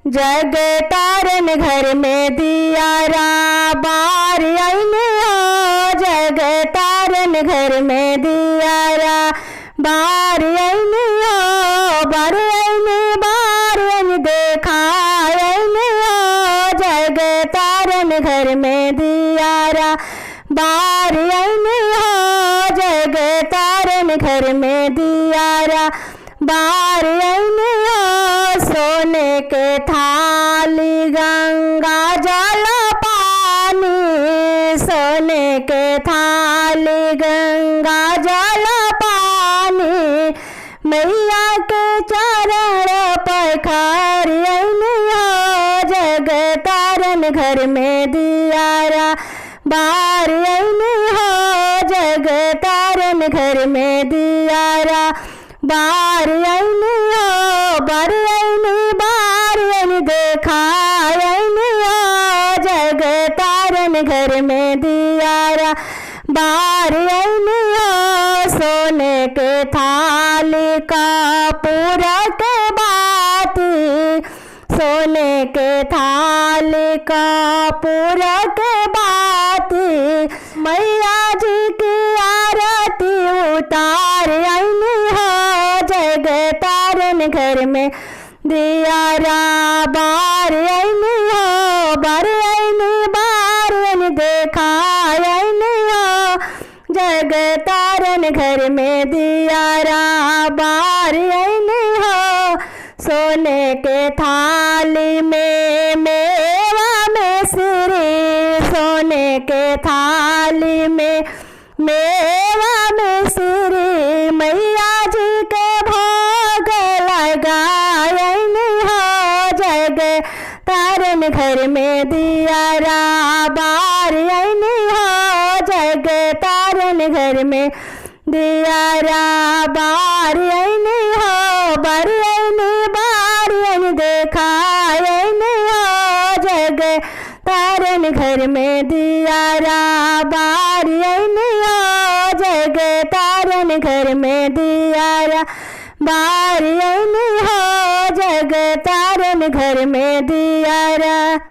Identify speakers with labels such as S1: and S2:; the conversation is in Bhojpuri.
S1: जग तारन घर में दियारा बार आईने हो। जग तारन घर में दियारा बार आईने हो। बार आईने देखा आईने हो। जग तारन घर में दियारा बार आईने हो। जग तारन घर में दियारा बार आईने हो। सोने के थाली गंगा जल पानी, सोने के थाली गंगा जल पानी, मैया के चरण पखार आईने हो। जग तारन घर में दियारा बार आईने हो। जग तारन घर में दियारा बार आईने हो। बार आईने देखा आईने हो। जग तारन घर में दियारा बार आईने हो। सोने के थाली का पूरा के बाती, सोने के थाली का पूरा के बाती, मैया जी की आरती उतार आईने हो। जग तारन घर में दियारा बार आईने हो। बार आईने देखा आईने हो। जग तारन घर में दियारा बार आईने हो। सोने के थाली में मेवा मिश्री, सोने के थाली में मेवा मिश्री, मैया जी के भोग लगाईने हो। जग तारन घर में दियारा बार आईने हो। जग तारन घर में दियारा बार आईने हो। बार आईने देखा आईने हो। जग तारन घर में दियारा बार आईने हो। जग तारन घर में दियारा बार आईने हो। जग तारन घर में दियारा।